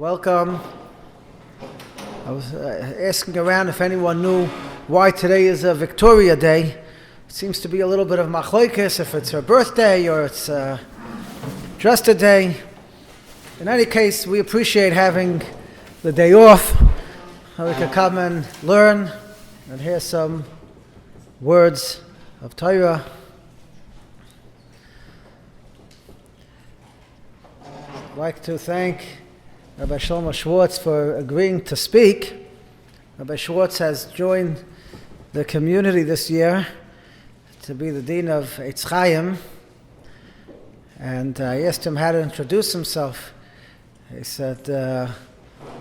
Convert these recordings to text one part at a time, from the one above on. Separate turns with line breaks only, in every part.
Welcome. I was asking around if anyone knew why today is a Victoria Day. It seems to be a little bit of machlokes if it's her birthday or it's just a day. In any case, we appreciate having the day off. We can come and learn and hear some words of Torah. I'd like to thank Rabbi Shlomo Schwartz for agreeing to speak. Rabbi Schwartz has joined the community this year to be the Dean of Eitz Chaim, and I asked him how to introduce himself. He said,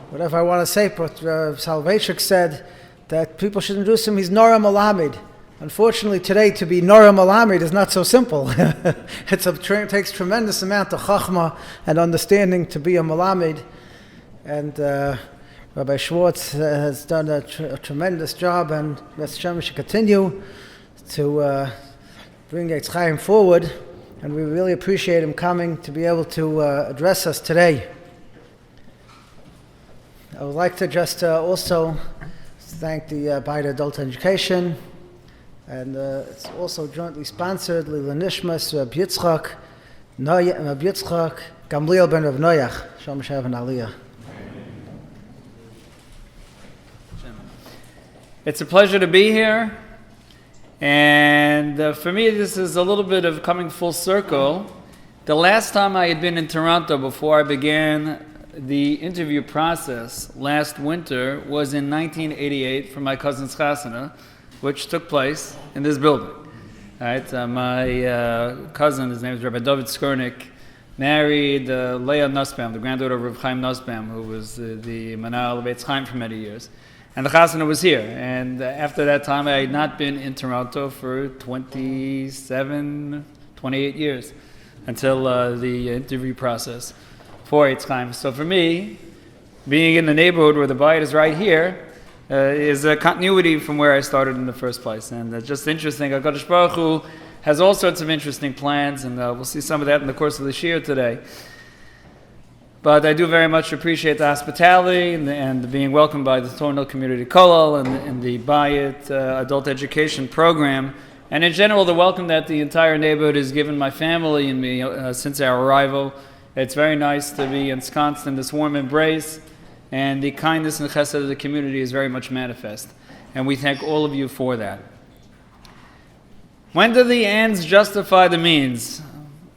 whatever I want to say, but Halachic said that people should introduce him, he's Nora Malamed. Unfortunately, today to be Nora Malamed is not so simple. It takes tremendous amount of chachma and understanding to be a Malamed. And Rabbi Schwartz has done a tremendous job, and Mr. Shem should continue to bring Eitz Chaim forward. And we really appreciate him coming to be able to address us today. I would like to just also thank the Beit Adult Education. And it's also jointly sponsored, Lila Nishmas, Reb Yitzchak Gamliel ben Rav Noyach, Shalom Shav and Aliyah.
It's a pleasure to be here. And for me, this is a little bit of coming full circle. The last time I had been in Toronto before I began the interview process last winter was in 1988 for my cousin's chasana, which took place in this building. Right? My cousin, his name is Rabbi David Skurnik, married Leah Nussbaum, the granddaughter of Rav Chaim Nussbaum, who was the Manal of Eitz Chaim for many years. And the chasana was here. And after that time, I had not been in Toronto for 28 years until the interview process for Eitz Chaim. So for me, being in the neighborhood where the Bayit is right here, is a continuity from where I started in the first place. And just interesting, HaKadosh Baruch Hu has all sorts of interesting plans, and we'll see some of that in the course of the Shir today. But I do very much appreciate the hospitality and being welcomed by the Torah community Kollel and the Bayit Adult Education Program. And in general, the welcome that the entire neighborhood has given my family and me since our arrival. It's very nice to be ensconced in this warm embrace. And the kindness and chesed of the community is very much manifest. And we thank all of you for that. When do the ends justify the means?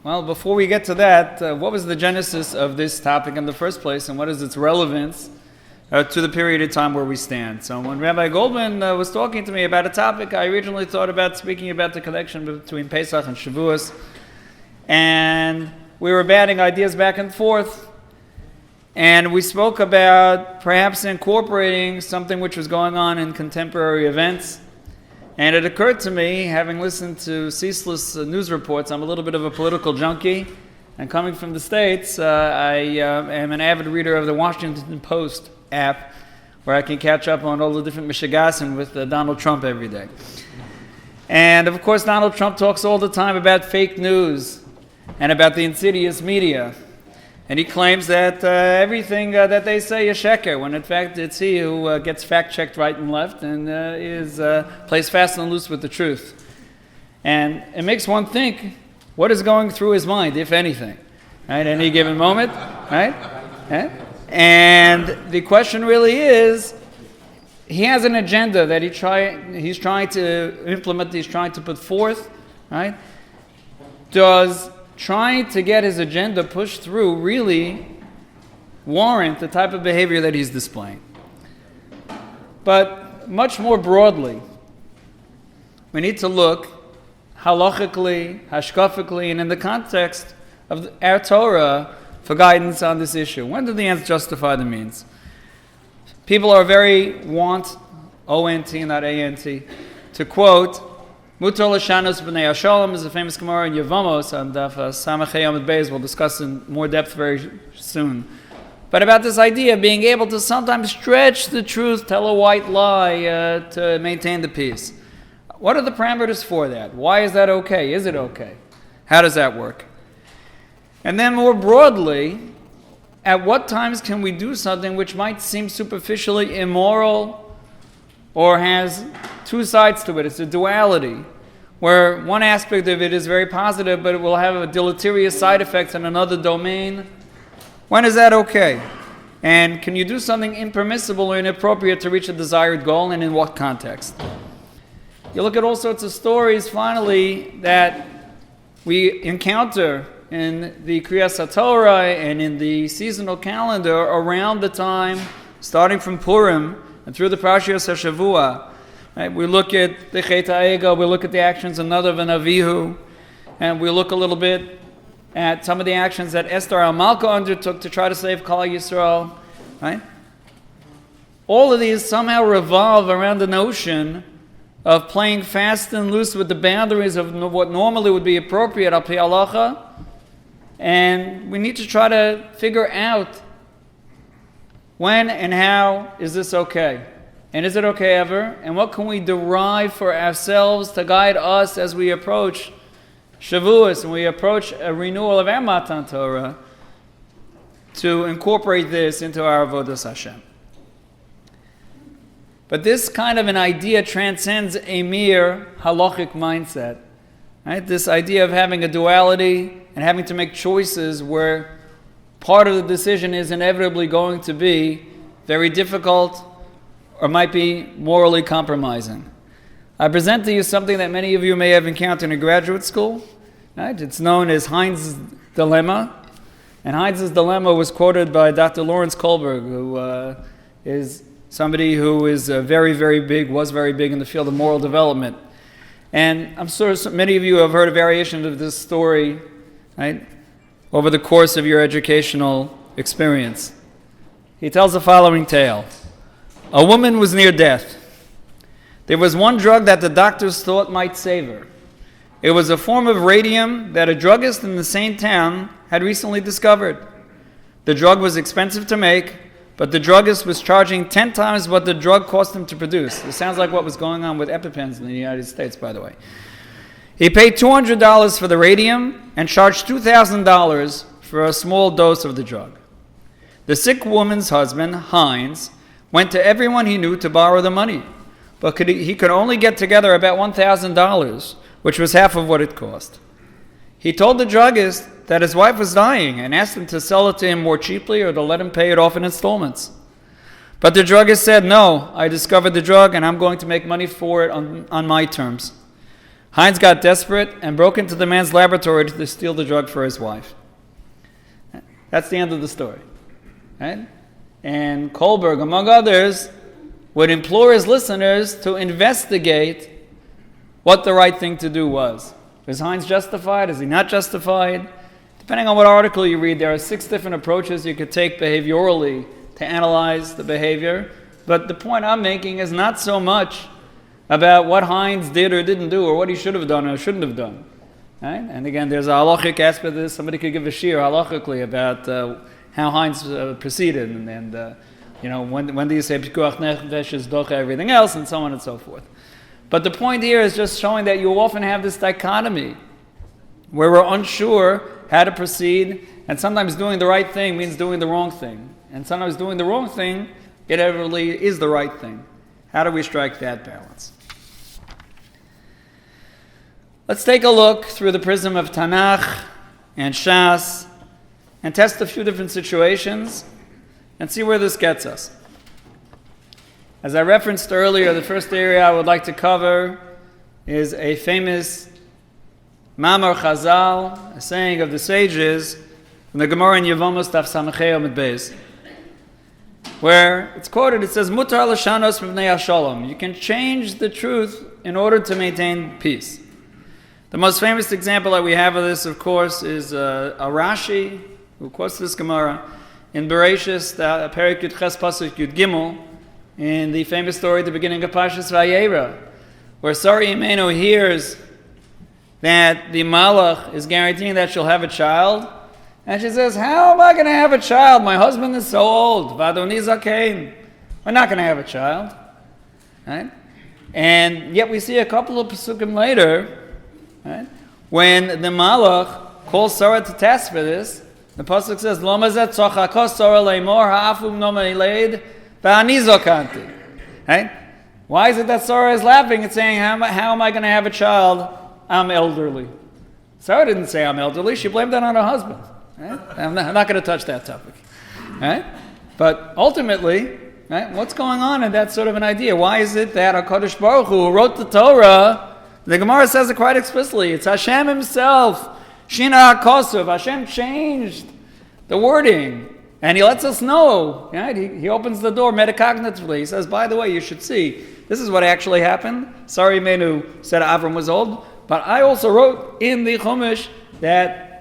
Well, before we get to that, what was the genesis of this topic in the first place, and what is its relevance to the period of time where we stand? So when Rabbi Goldman was talking to me about a topic, I originally thought about speaking about the connection between Pesach and Shavuos. And we were batting ideas back and forth. And we spoke about perhaps incorporating something which was going on in contemporary events. And it occurred to me, having listened to ceaseless news reports, I'm a little bit of a political junkie. And coming from the States, I am an avid reader of the Washington Post app, where I can catch up on all the different mishigasim with Donald Trump every day. And of course, Donald Trump talks all the time about fake news and about the insidious media. And he claims that everything that they say is sheker, when in fact it's he who gets fact-checked right and left and plays fast and loose with the truth. And it makes one think, what is going through his mind, if anything, right? Any given moment, right? And the question really is, he has an agenda that he's trying to implement, he's trying to put forth, right? Does trying to get his agenda pushed through really warrant the type of behavior that he's displaying? But much more broadly, we need to look halachically, hashkafically, and in the context of our Torah for guidance on this issue. When do the ends justify the means? People are very O-N-T, not A-N-T, to quote, Mutar l'shanos b'nei hashalom is a famous Gemara in Yevamos on Daf Samach Yomid Beis. We'll discuss in more depth very soon. But about this idea of being able to sometimes stretch the truth, tell a white lie to maintain the peace. What are the parameters for that? Why is that okay? Is it okay? How does that work? And then more broadly, at what times can we do something which might seem superficially immoral or has two sides to it? It's a duality, where one aspect of it is very positive, but it will have a deleterious side effects in another domain. When is that okay? And can you do something impermissible or inappropriate to reach a desired goal, and in what context? You look at all sorts of stories, finally, that we encounter in the Kriyas HaTorah and in the seasonal calendar around the time, starting from Purim and through the Parashiyos HaShavua. Right? We look at the Chet HaEgel, we look at the actions of Nadav and Avihu, and we look a little bit at some of the actions that Esther HaMalka undertook to try to save Klal Yisrael. Right? All of these somehow revolve around the notion of playing fast and loose with the boundaries of what normally would be appropriate al pi halacha, and we need to try to figure out when and how is this okay, and is it okay ever, and what can we derive for ourselves to guide us as we approach Shavuos and we approach a renewal of our Matan Torah to incorporate this into our Avodas Hashem. But this kind of an idea transcends a mere halachic mindset. Right? This idea of having a duality and having to make choices where part of the decision is inevitably going to be very difficult or might be morally compromising. I present to you something that many of you may have encountered in graduate school. Right? It's known as Heinz's dilemma. And Heinz's dilemma was quoted by Dr. Lawrence Kohlberg, who is somebody who is very, very big, was very big in the field of moral development. And I'm sure many of you have heard a variation of this story, right, over the course of your educational experience. He tells the following tale. A woman was near death. There was one drug that the doctors thought might save her. It was a form of radium that a druggist in the same town had recently discovered. The drug was expensive to make, but the druggist was charging 10 times what the drug cost him to produce. It sounds like what was going on with EpiPens in the United States, by the way. He paid $200 for the radium and charged $2,000 for a small dose of the drug. The sick woman's husband, Heinz, went to everyone he knew to borrow the money, but he could only get together about $1,000, which was half of what it cost. He told the druggist that his wife was dying and asked him to sell it to him more cheaply or to let him pay it off in installments. But the druggist said, "No, I discovered the drug and I'm going to make money for it on my terms." Heinz got desperate and broke into the man's laboratory to steal the drug for his wife. That's the end of the story. Right? And Kohlberg, among others, would implore his listeners to investigate what the right thing to do was. Is Heinz justified? Is he not justified? Depending on what article you read, there are 6 different approaches you could take behaviorally to analyze the behavior. But the point I'm making is not so much about what Heinz did or didn't do, or what he should have done or shouldn't have done. Right? And again, there's a halachic aspect of this. Somebody could give a shiur halachically about how Heinz proceeded, and when do you say pikuach nefesh is docha everything else, and so on and so forth. But the point here is just showing that you often have this dichotomy where we're unsure how to proceed, and sometimes doing the right thing means doing the wrong thing. And sometimes doing the wrong thing inevitably is the right thing. How do we strike that balance? Let's take a look through the prism of Tanakh and Shas and test a few different situations and see where this gets us. As I referenced earlier, the first area I would like to cover is a famous Mamar Chazal, a saying of the sages, from the Gemara in Yevamos Daf Samachei Amud Beis, where it's quoted, it says, Mutar l'shanos mivnei hashalom. You can change the truth in order to maintain peace. The most famous example that we have of this, of course, is a Rashi, who quotes this Gemara, in Bereshis, Perek Yud Ches Pasuk Yud Gimel, in the famous story at the beginning of Parshas Vayera, where Sari Imenu hears that the Malach is guaranteeing that she'll have a child, and she says, "How am I going to have a child? My husband is so old. Vadoni zakein. We're not going to have a child." Right? And yet we see a couple of Pesukim later, right, when the Malach calls Sarah to task for this, The pasuk says, "Lo mazet tzachakos Torah leimor ha'afum no meileid va'ani zokanti." Right? Why is it that Sarah is laughing and saying, "How am I going to have a child? I'm elderly." Sarah didn't say I'm elderly. She blamed that on her husband. Right? I'm not going to touch that topic. Right? But ultimately, right, what's going on in that sort of an idea? Why is it that HaKadosh Baruch Hu wrote the Torah? The Gemara says it quite explicitly. It's Hashem himself. Shina HaKosuv. Hashem changed the wording. And he lets us know. Right? He opens the door metacognitively. He says, by the way, you should see, this is what actually happened. Sarah Imenu said Avram was old. But I also wrote in the Chumash that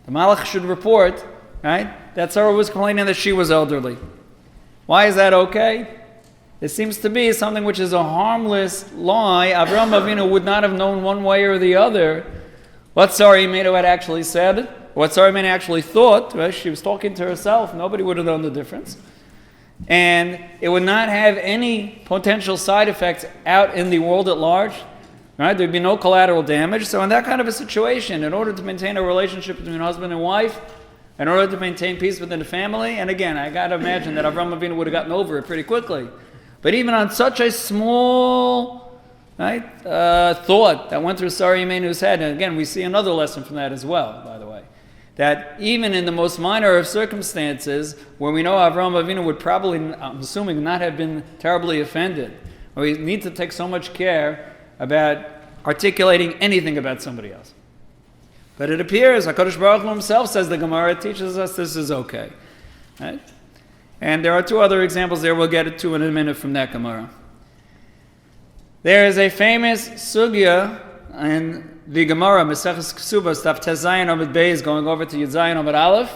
the Malach should report, right, that Sarah was complaining that she was elderly. Why is that okay? It seems to be something which is a harmless lie. Avraham Avinu would not have known one way or the other what Sarah Imenu had actually said, what Sarah Imenu actually thought. Right? She was talking to herself. Nobody would have known the difference. And it would not have any potential side effects out in the world at large. Right? There'd be no collateral damage. So in that kind of a situation, in order to maintain a relationship between husband and wife, in order to maintain peace within the family, and again, I got to imagine that Avraham Avinu would have gotten over it pretty quickly. But even on such a small, right, thought that went through Sarah Imenu's head, and again, we see another lesson from that as well, by the way, that even in the most minor of circumstances, where we know Avraham Avinu would probably, I'm assuming, not have been terribly offended, we need to take so much care about articulating anything about somebody else. But it appears, HaKadosh Baruch Hu himself says, the Gemara teaches us this is okay. Right? And there are two other examples there we'll get to in a minute from that Gemara. There is a famous sugya in the Gemara, Maseches Ksubos, Daf Tezayin Amud Beis, going over to Yud Zayin Amud Aleph.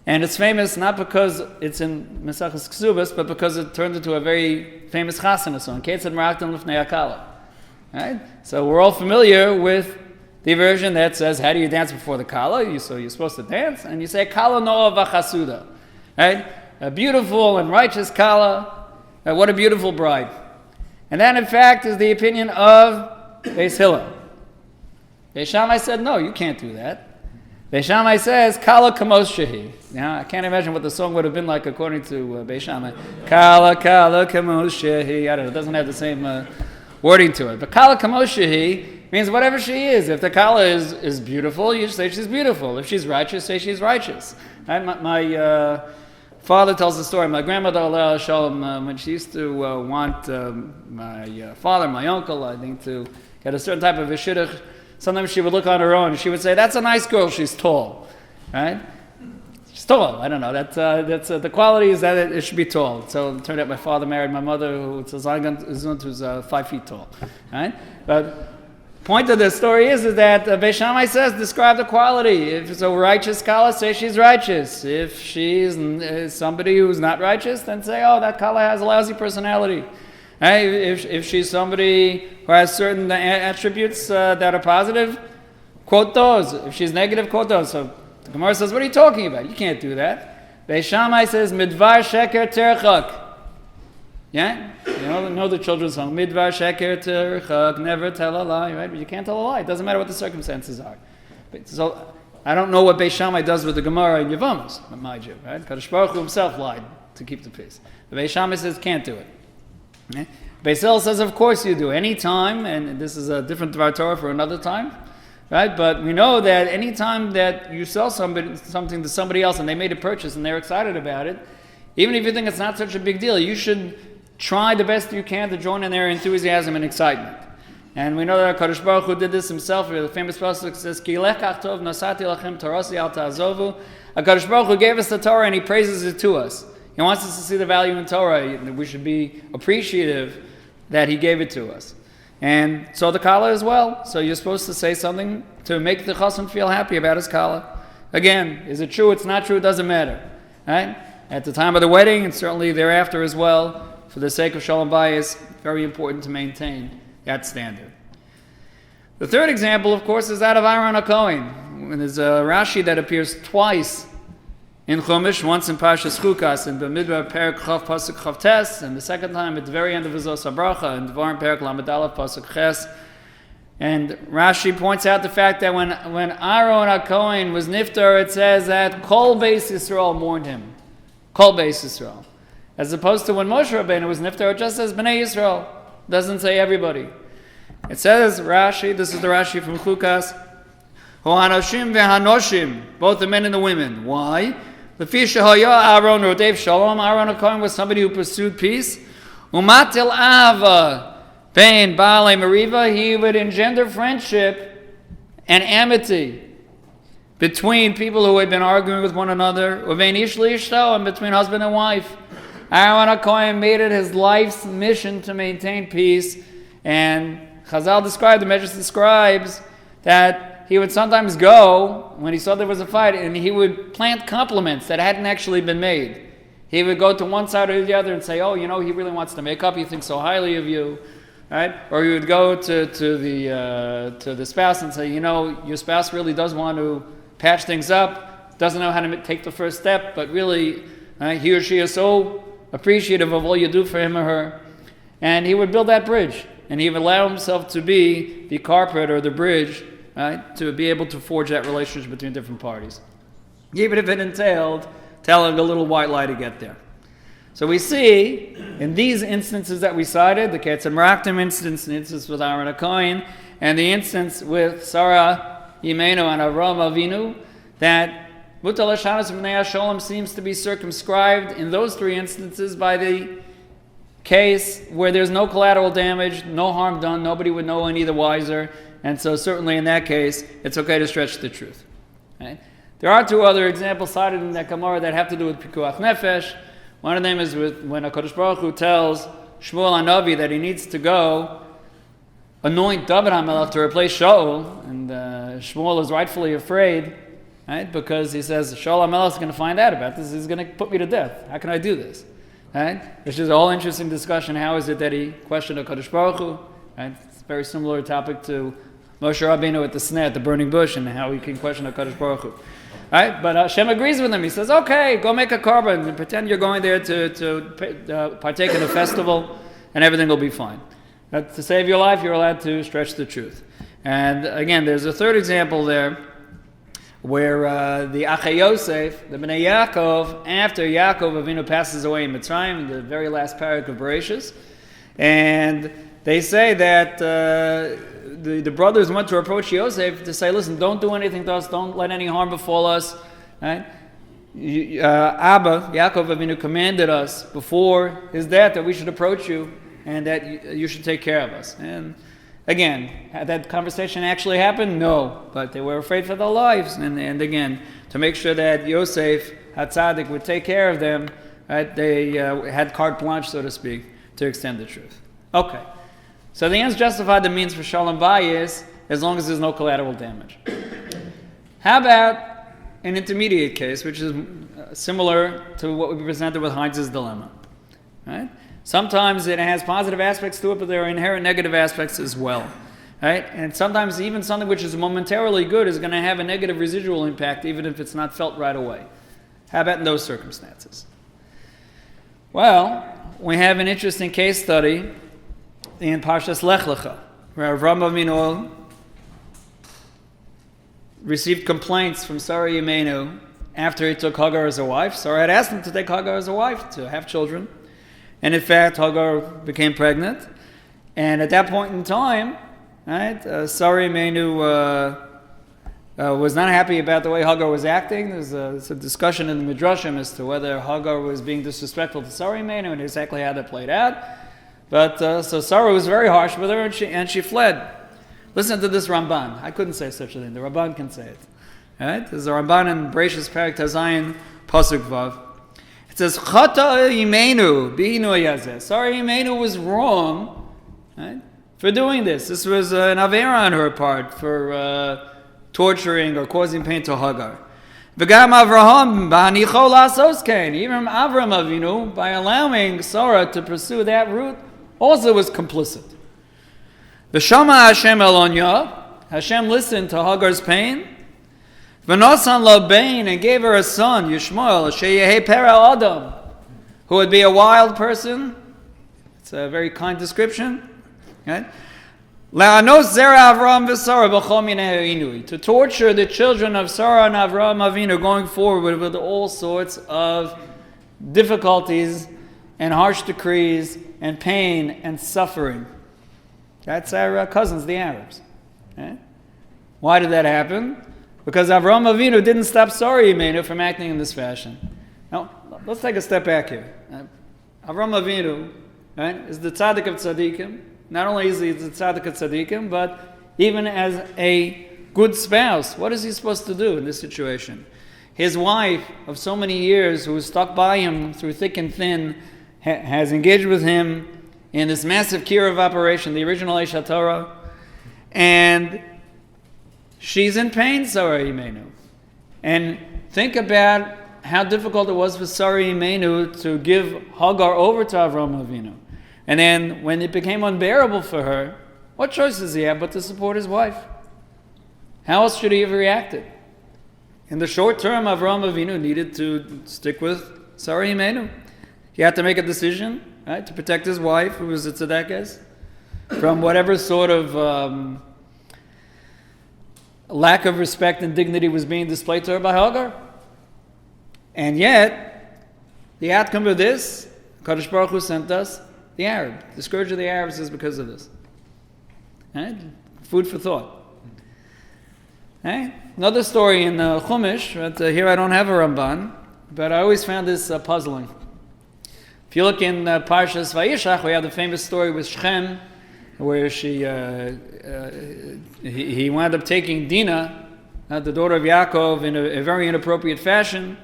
And it's famous not because it's in Maseches Ksubos, but because it turned into a very famous chasana song, Ketzad Meraktem Lifnei HaKala. Right? So we're all familiar with the version that says, how do you dance before the kala? So you're supposed to dance, and you say, kala noa v'chasuda. Right? A beautiful and righteous kala. What a beautiful bride. And that, in fact, is the opinion of Beis Hillel. Beis Shammai said, no, you can't do that. Beis Shammai says, kala kamos shehi. Now, I can't imagine what the song would have been like according to Beis Shammai. Kala kamos shehi. I don't know, it doesn't have the same wording to it. But kala kamoshehi means whatever she is. If the kala is beautiful, you say she's beautiful. If she's righteous, say she's righteous. Right? My father tells the story. My grandmother, Aleh Shalom, when she used to want my father, my uncle, I think, to get a certain type of a shidduch, sometimes she would look on her own and she would say, that's a nice girl, she's tall. Right? She's tall. I don't know. That's the quality is that it should be tall. So it turned out my father married my mother, who's 5 feet tall. Right? But point of the story is that Beis Shammai says describe the quality. If it's a righteous kala, say she's righteous. If she's somebody who's not righteous, then say, oh, that kala has a lousy personality. Right? If she's somebody who has certain attributes that are positive, quote those. If she's negative, quote those. So the Gemara says, what are you talking about? You can't do that. Beis Shammai says, midvar sheker terchak. Yeah? You know the children's song, midvar sheker terchak, never tell a lie, right? But you can't tell a lie. It doesn't matter what the circumstances are. So I don't know what Beis Shammai does with the Gemara in Yevamos, mind you, right? Kadosh Baruch Hu himself lied to keep the peace. But Beis Shammai says, can't do it. Okay? Beis Hillel says, of course you do. Any time, and this is a different Dvar Torah for another time, right? But we know that any time that you sell something to somebody else and they made a purchase and they're excited about it, even if you think it's not such a big deal, you should try the best you can to join in their enthusiasm and excitement. And we know that HaKadosh Baruch Hu did this himself. The famous pasuk says, Ki lekach tov nasati lachem torasi al ta'azovu. HaKadosh Baruch Hu gave us the Torah and He praises it to us. He wants us to see the value in Torah. We should be appreciative that He gave it to us. And so the kala as well. So you're supposed to say something to make the chassan feel happy about his kala. Again, is it true? It's not true. It doesn't matter. Right? At the time of the wedding, and certainly thereafter as well, for the sake of shalom bayis, very important to maintain that standard. The third example, of course, is that of Aaron HaKohen. There's a Rashi that appears twice in Chumash, once in Parshas Chukas, in B'midbar Perek Chav Pasuk Chav Tes, and the second time at the very end of Vizos HaBracha, in Dvarim Perek Lamed Aleph Pasuk Ches. And Rashi points out the fact that when Aaron HaKohen was niftar, it says that Kol Beis Yisrael mourned him. Kol Beis Yisrael. As opposed to when Moshe Rabbeinu was niftar, it just says Bnei Yisrael. Doesn't say everybody. It says, Rashi, this is the Rashi from Chukas, Ho'anoshim ve'hanoshim, both the men and the women. Why? Lefi shehaya Aaron rodev shalom, Aaron HaKohen was somebody who pursued peace. Umatil ava, bein baalei mariva, he would engender friendship and amity between people who had been arguing with one another, uvein ish li'ishto, and between husband and wife. Aaron HaKohen made it his life's mission to maintain peace, and Chazal described, the Medrash describes, that he would sometimes go, when he saw there was a fight, and he would plant compliments that hadn't actually been made. He would go to one side or the other and say, oh, he really wants to make up, he thinks so highly of you. Right? Or he would go to the spouse and say, your spouse really does want to patch things up, doesn't know how to take the first step, but really he or she is so appreciative of all you do for him or her. And he would build that bridge. And he would allow himself to be the carpet or the bridge, right, to be able to forge that relationship between different parties. Even if it entailed telling a little white lie to get there. So we see, in these instances that we cited, the Ketz and Meraktim instance, the instance with Aaron HaKohen, and the instance with Sarah Yimenu and Avram Avinu, that Mutal Hashanas B'nai HaSholem seems to be circumscribed in those three instances by the case where there's no collateral damage, no harm done, nobody would know any the wiser, and so certainly in that case, it's okay to stretch the truth. Right? There are two other examples cited in that Gemara that have to do with Pikuach Nefesh. One of them is when HaKadosh Baruch Hu tells Shmuel HaNavi that he needs to go anoint David HaMelech to replace Shaul, and Shmuel is rightfully afraid, right? Because he says, Shaul HaMelech is going to find out about this, he's going to put me to death. How can I do this? Right? Which is a whole interesting discussion. How is it that he questioned HaKadosh Baruch Hu? Right? It's a very similar topic to Moshe Rabbeinu at the sneh, at the burning bush, and how he can question HaKadosh Baruch Hu. Right? But Hashem agrees with him. He says, okay, go make a korban and pretend you're going there to partake in a festival, and everything will be fine. But to save your life, you're allowed to stretch the truth. And again, there's a third example there where the Achei Yosef, the Bnei Yaakov, after Yaakov Avinu passes away in Mitzrayim, in the very last parak of Bereshis, and they say that the brothers went to approach Yosef to say, listen, don't do anything to us, don't let any harm befall us. Right? Abba, Yaakov Avinu, commanded us before his death that we should approach you and that you should take care of us. And again, had that conversation actually happened? No. But they were afraid for their lives. And again, to make sure that Yosef, HaTzadik, would take care of them, right, they had carte blanche, so to speak, to extend the truth. Okay. So the ends justify the means for Shalom Bayis as long as there's no collateral damage. How about an intermediate case, which is similar to what we presented with Heinz's dilemma? Right? Sometimes it has positive aspects to it, but there are inherent negative aspects as well. Right? And sometimes even something which is momentarily good is going to have a negative residual impact, even if it's not felt right away. How about in those circumstances? Well, we have an interesting case study in Parshas Lech Lecha, where Avram Avinu received complaints from Sarah Yimenu after he took Hagar as a wife. Sarah had asked him to take Hagar as a wife, to have children. And in fact, Hagar became pregnant. And at that point in time, right, Sarah Yimenu was not happy about the way Hagar was acting. There's a discussion in the Midrashim as to whether Hagar was being disrespectful to Sarah Yimenu and exactly how that played out. But so Sarah was very harsh with her, and she fled. Listen to this Ramban. I couldn't say such a thing. The Ramban can say it. Right? There's a Ramban in Bereshis Perek Tazayin Pasuk Vav. It says, Chata Yimenu Bihinu Yazeh. Sarah Yimenu was wrong, right, for doing this. This was an avera on her part for torturing or causing pain to Hagar. V'gam Avraham b'hanicho la'asos kein. Even Avram Avinu, by allowing Sarah to pursue that route, also was complicit. V'shama Hashem elonya. Hashem listened to Hagar's pain. V'nosan la bein, and gave her a son, Yishmael, sheyehe pera adam, who would be a wild person. It's a very kind description. Right? To torture the children of Sarah and Avraham Avinu going forward with all sorts of difficulties and harsh decrees and pain and suffering. That's our cousins, the Arabs. Okay? Why did that happen? Because Avraham Avinu didn't stop Sarah Imenu from acting in this fashion. Now, let's take a step back here. Avraham Avinu, right, is the tzaddik of tzaddikim. Not only is he the tzaddik of tzaddikim, but even as a good spouse, what is he supposed to do in this situation? His wife of so many years, who stuck by him through thick and thin, has engaged with him in this massive kiruv operation, the original Eish HaTorah, and she's in pain, Sarah Imenu. And think about how difficult it was for Sarah Imenu to give Hagar over to Avraham Avinu. And then when it became unbearable for her, what choice does he have but to support his wife? How else should he have reacted? In the short term, Avraham Avinu needed to stick with Sarah Imenu. He had to make a decision, right, to protect his wife, who was a tzedekah, from whatever sort of lack of respect and dignity was being displayed to her by Hagar. And yet, the outcome of this, Kadosh Baruch Hu sent us the Arab. The scourge of the Arabs is because of this. Right? Food for thought. Right? Another story in Chumash, but here I don't have a Ramban, but I always found this puzzling. If you look in Parshas Vayishach, we have the famous story with Shechem, where he wound up taking Dinah, the daughter of Yaakov, in a very inappropriate fashion.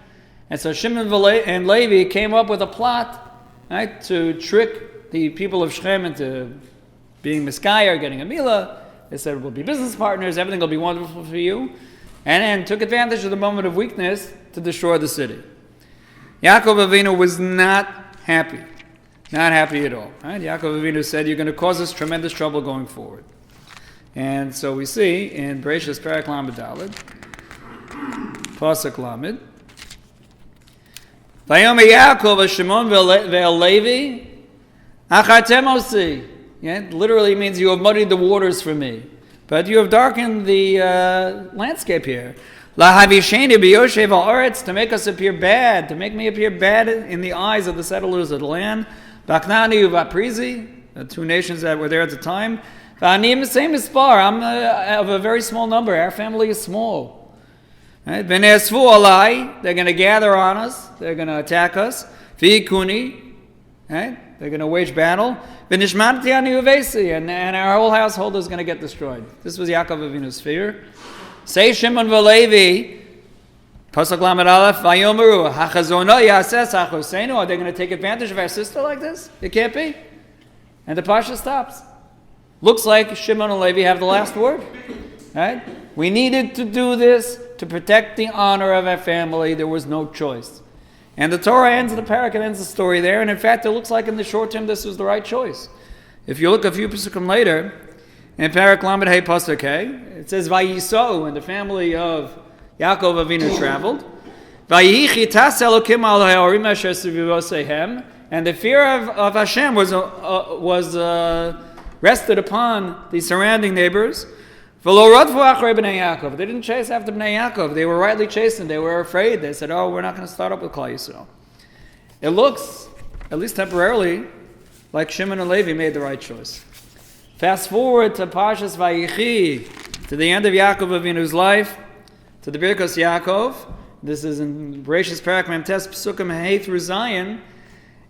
And so Shimon and Levi came up with a plot, right, to trick the people of Shechem into being Miskaya, getting a Milah. They said, we'll be business partners, everything will be wonderful for you. And then took advantage of the moment of weakness to destroy the city. Yaakov Avinu was not happy. Not happy at all. Right? Yaakov Avinu said, you're going to cause us tremendous trouble going forward. And so we see in Bereshis Perek Lamed Daled, Pasuk Lamed, Vayomer Yaakov Shimon ve'el Levi, Achatem osi. Yeah, literally means you have muddied the waters for me. But you have darkened the landscape here. Lahavisheni b'yoshev ha'aretz, to make us appear bad, to make me appear bad in the eyes of the settlers of the land. Baknani uvaprizi, the two nations that were there at the time. V'anim same as Spar, I'm of a very small number. Our family is small. Right? V'ne'esvu alai, they're going to gather on us. They're going to attack us. V'ikuni, right? They're going to wage battle. And our whole household is going to get destroyed. This was Yaakov Avinu's fear. Say Shimon v'Levi, Pasuk Lamed Aleph, Vayomeru, Hachazono Yases Hachosenu. Are they going to take advantage of our sister like this? It can't be. And the Pasha stops. Looks like Shimon and Levi have the last word. Right? We needed to do this to protect the honor of our family. There was no choice. And the Torah ends the parak and ends the story there. And in fact, it looks like in the short term this was the right choice. If you look a few pasukim later, in parak Lamed Hey Pasuk Hey, it says Vayisou, when the family of Yaakov Avinu traveled, Vayichi tas Elokim al ha'orim asher sevivosehem, and the fear of Hashem was rested upon the surrounding neighbors. They didn't chase after Bnei Yaakov. They were rightly chastened. They were afraid. They said, oh, we're not going to start up with Klal Yisrael. It looks, at least temporarily, like Shimon and Levi made the right choice. Fast forward to Parshas Vayichi, to the end of Yaakov Avinu's life, to the Birkos Yaakov. This is in Bereshis Perek Memtes Pesukim Hey through Zion.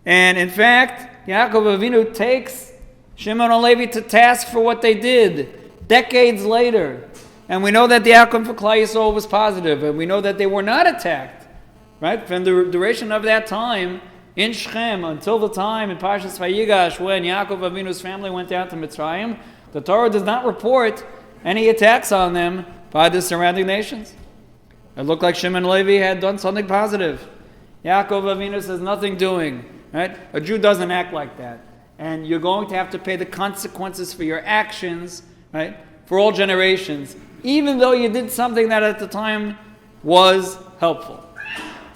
And in fact, Yaakov Avinu takes Shimon and Levi to task for what they did decades later. And we know that the outcome for Klal Yisrael was positive, and we know that they were not attacked, right? From the duration of that time in Shechem until the time in Parshas Vayigash when Yaakov Avinu's family went down to Mitzrayim, the Torah does not report any attacks on them by the surrounding nations. It looked like Shimon and Levi had done something positive. Yaakov Avinu says nothing doing, right? A Jew doesn't act like that. And you're going to have to pay the consequences for your actions, right, for all generations, even though you did something that at the time was helpful.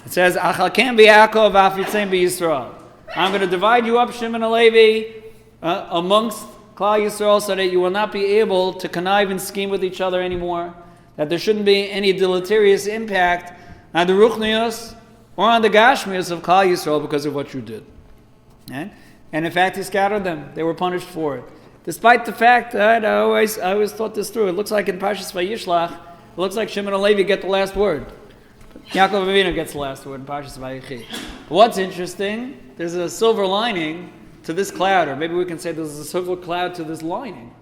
It says, Achalkem b'Yaakov v'afitzeim b'Yisrael. I'm going to divide you up, Shimon and Levi, amongst Klal Yisrael so that you will not be able to connive and scheme with each other anymore, that there shouldn't be any deleterious impact on the Ruchnius or on the Gashmius of Klal Yisrael because of what you did. And in fact, he scattered them. They were punished for it. Despite the fact that I always thought this through. It looks like in Parshas Vayishlach, it looks like Shimon and Levi get the last word. Yaakov Avinu gets the last word in Parshas Vayechi. But what's interesting, there's a silver lining to this cloud, or maybe we can say there's a silver cloud to this lining.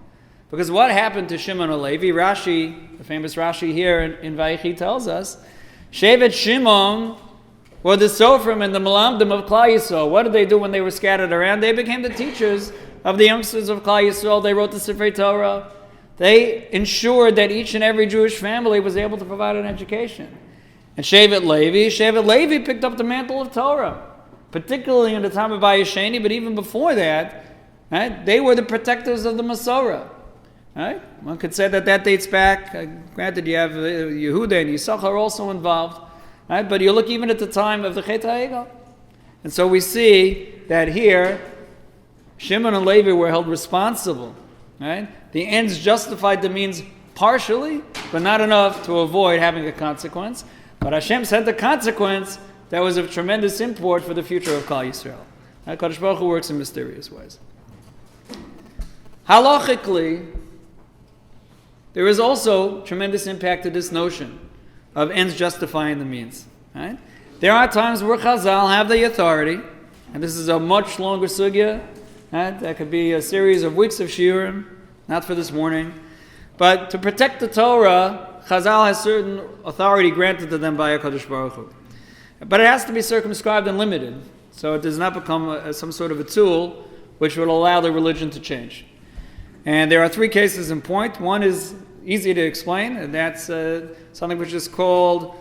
Because what happened to Shimon and Levi, Rashi, the famous Rashi here in Vayechi tells us, Shevet Shimon were the Sofrim and the Malamdim of Klal Yisrael. What did they do when they were scattered around? They became the teachers of the youngsters of Klal Yisrael. They wrote the Sifrei Torah. They ensured that each and every Jewish family was able to provide an education. And Shevet Levi picked up the mantle of Torah, particularly in the time of Bayesheni, but even before that, right, they were the protectors of the Masorah. Right? One could say that dates back, granted you have Yehuda and Yisachar also involved, right? But you look even at the time of the Chet HaEgel. And so we see that here, Shimon and Levi were held responsible. Right? The ends justified the means partially, but not enough to avoid having a consequence. But Hashem sent a consequence that was of tremendous import for the future of Klal Yisrael. Right? Kadosh Baruch Hu works in mysterious ways. Halachically, there is also tremendous impact to this notion of ends justifying the means. Right? There are times where Chazal have the authority, and this is a much longer sugya. Right? That could be a series of weeks of shiurim, not for this morning. But to protect the Torah, Chazal has certain authority granted to them by HaKadosh Baruch Hu. But it has to be circumscribed and limited, so it does not become some sort of a tool which would allow the religion to change. And there are three cases in point. One is easy to explain, and that's something which is called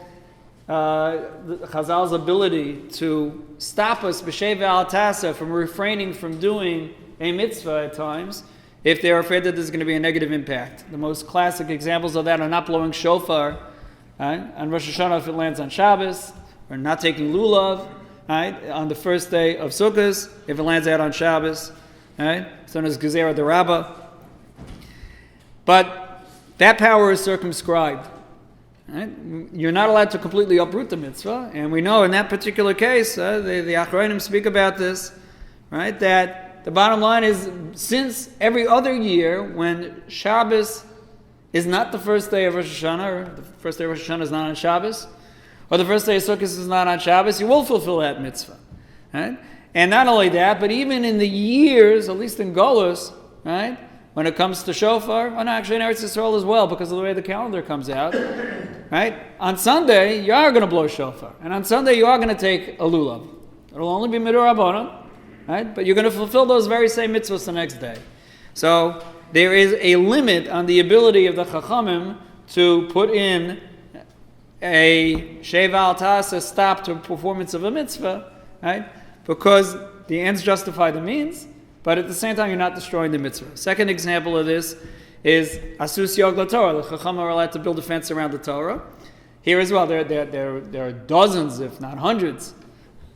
Chazal's ability to stop us, b'shei ve'al from refraining from doing a mitzvah at times, if they're afraid that there's going to be a negative impact. The most classic examples of that are not blowing shofar on Rosh Hashanah if it lands on Shabbos, or not taking lulav on the first day of Sukkot if it lands out on Shabbos. It's known as Gezerah D'Rabbah. But that power is circumscribed. Right? You're not allowed to completely uproot the mitzvah, and we know in that particular case, the Achronim speak about this, right? That the bottom line is, since every other year when Shabbos is not the first day of Rosh Hashanah, or the first day of Rosh Hashanah is not on Shabbos, or the first day of Sukkot is not on Shabbos, you will fulfill that mitzvah. Right? And not only that, but even in the years, at least in Golus, right? When it comes to shofar, well, no, actually in Eretz Yisrael as well, because of the way the calendar comes out, right? On Sunday, you are going to blow shofar. And on Sunday, you are going to take a lulav. It'll only be midur rabbanan, right? But you're going to fulfill those very same mitzvahs the next day. So there is a limit on the ability of the Chachamim to put in a sheva al tas, a stop to performance of a mitzvah, right? Because the ends justify the means, but at the same time, you're not destroying the mitzvah. Second example of this is Asus Yog LaTorah. The Chacham are allowed to build a fence around the Torah. Here as well, there are dozens, if not hundreds,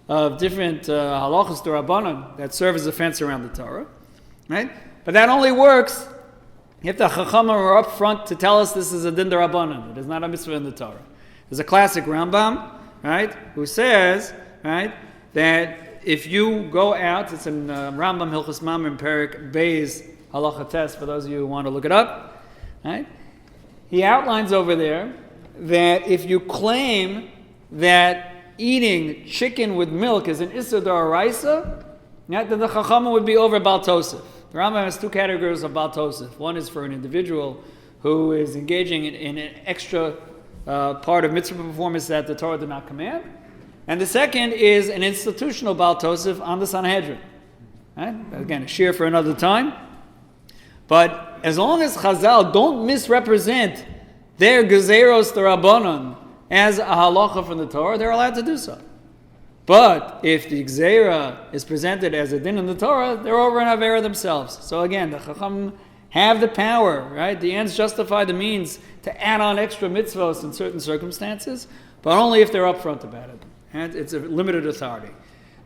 of different halachos d'Rabbanan that serve as a fence around the Torah. Right? But that only works if the Chacham are up front to tell us this is a din d'Rabbanan. It is not a mitzvah in the Torah. There's a classic Rambam, right, who says, right, that if you go out, it's in Rambam Hilchos Mamrim Perik Beis Halacha Tes, for those of you who want to look it up. Right? He outlines over there that if you claim that eating chicken with milk is an Issur D'Oraisa, then the Chachamim would be over Bal Tosef. The Rambam has two categories of Bal Tosef. One is for an individual who is engaging in an extra part of mitzvah performance that the Torah did not command. And the second is an institutional Baal Tosef on the Sanhedrin. Right? Again, a shir for another time. But as long as Chazal don't misrepresent their Gezeros D'Rabbanan as a halacha from the Torah, they're allowed to do so. But if the Gezerah is presented as a din in the Torah, they're over an Avera themselves. So again, the Chacham have the power, right? The ends justify the means to add on extra mitzvahs in certain circumstances, but only if they're upfront about it. And it's a limited authority.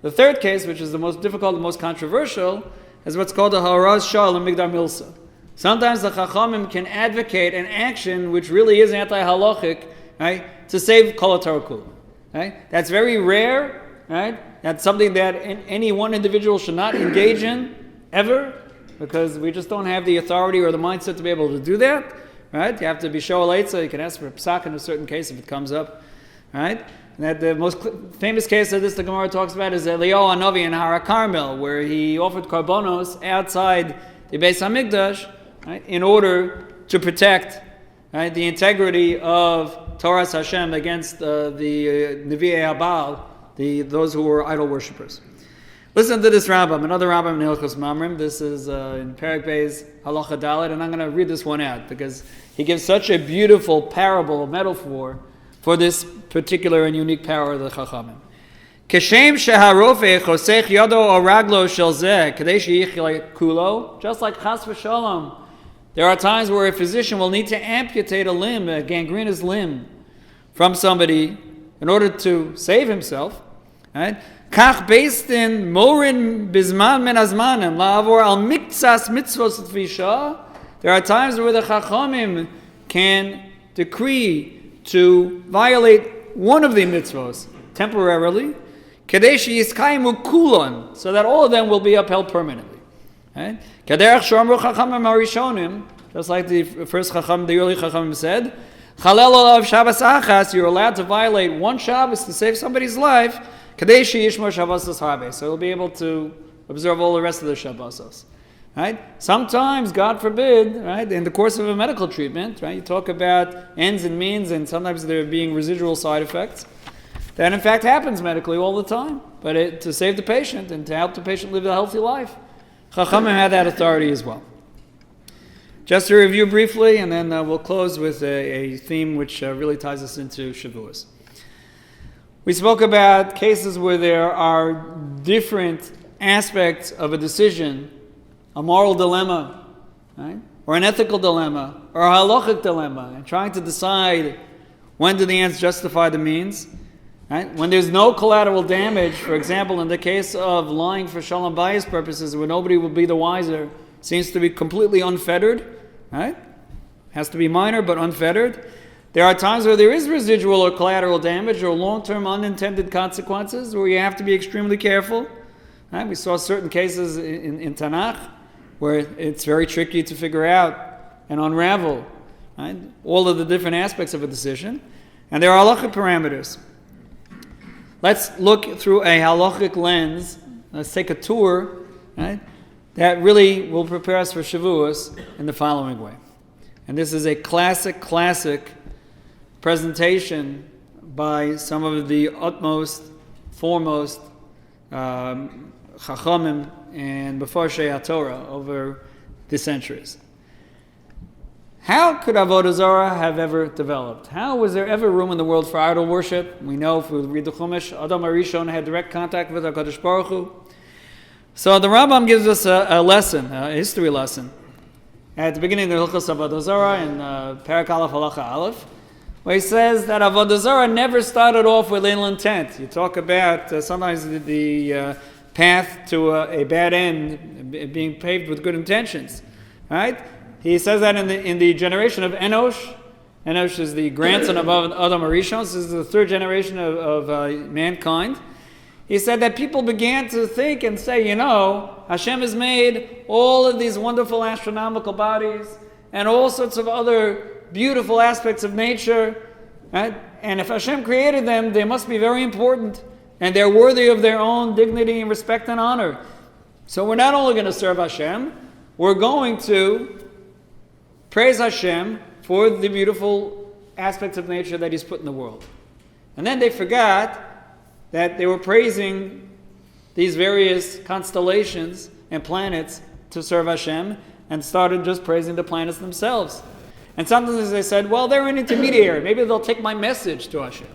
The third case, which is the most difficult and most controversial, is what's called a haraz shal and migdar milsa. Sometimes the Chachamim can advocate an action which really is anti-halachic, right, to save kol haTorah kula. Right? That's very rare. Right? That's something that any one individual should not engage in ever, because we just don't have the authority or the mindset to be able to do that. Right? You have to be shoel eitzah. You can ask for a psak in a certain case if it comes up. Right? And that the most famous case of this the Gemara talks about is Eliyahu Hanavi in Har HaKarmel, where he offered karbonos outside the Beis Hamikdash, right, in order to protect, right, the integrity of Torah Hashem against the Nevi'ei Habal, those who were idol worshippers. Listen to this Rambam, another Rambam in Hilchos Mamrim. This is in Perek Beis Halacha Dalet, and I'm going to read this one out because he gives such a beautiful parable, metaphor, for this particular and unique power of the Chachamim. Keshem sheharofe chosech yado o raglo shel zeh kadei sheyichle kulo. Just like chas v'shalom, there are times where a physician will need to amputate a limb, a gangrenous limb, from somebody in order to save himself. Right? Kach beistin morin bizman men azmanim la'avor al miktsas mitzvos tvisha. There are times where the Chachamim can decree to violate one of the mitzvos temporarily, kadesh yiskaimu kulon, so that all of them will be upheld permanently. Right? Kaderach shomru chachamim harishonim, just like the first chacham, the early chachamim said, chalel olav Shabbos achas, you're allowed to violate one Shabbos to save somebody's life, kadesh yishmor Shabbosos harbe, so you'll be able to observe all the rest of the Shabbosos. Right? Sometimes, God forbid, right, in the course of a medical treatment, right, you talk about ends and means, and sometimes there being residual side effects. That in fact happens medically all the time, but to save the patient and to help the patient live a healthy life. Chachamim had that authority as well. Just to review briefly, and then we'll close with a theme which really ties us into Shavuos. We spoke about cases where there are different aspects of a decision, a moral dilemma, right? Or an ethical dilemma, or a halachic dilemma, and trying to decide when do the ends justify the means. Right? When there's no collateral damage, for example, in the case of lying for shalom bayis purposes, where nobody will be the wiser, seems to be completely unfettered. Right? Has to be minor but unfettered. There are times where there is residual or collateral damage or long-term unintended consequences where you have to be extremely careful. Right? We saw certain cases in Tanakh where it's very tricky to figure out and unravel, right, all of the different aspects of a decision. And there are halachic parameters. Let's look through a halachic lens. Let's take a tour, right, that really will prepare us for Shavuos in the following way. And this is a classic presentation by some of the utmost, foremost Chachamim and Mefarshei Torah over the centuries. How could Avodah Zarah have ever developed? How was there ever room in the world for idol worship? We know if we read the Chumash, Adam HaRishon had direct contact with HaKadosh Baruch Hu. So the Rambam gives us a lesson, a history lesson, at the beginning of the Hilchos Avodah Zarah in Perek Aleph Halacha Aleph, where he says that Avodah Zarah never started off with ill intent. You talk about sometimes the path to a bad end being paved with good intentions, right? He says that in the generation of Enosh. Enosh is the grandson of Adam HaRishon. This is the third generation of mankind. He said that people began to think and say, Hashem has made all of these wonderful astronomical bodies and all sorts of other beautiful aspects of nature, right? And if Hashem created them, they must be very important and they're worthy of their own dignity and respect and honor. So we're not only going to serve Hashem, we're going to praise Hashem for the beautiful aspects of nature that He's put in the world. And then they forgot that they were praising these various constellations and planets to serve Hashem and started just praising the planets themselves. And sometimes they said, well, they're an intermediary. Maybe they'll take my message to Hashem.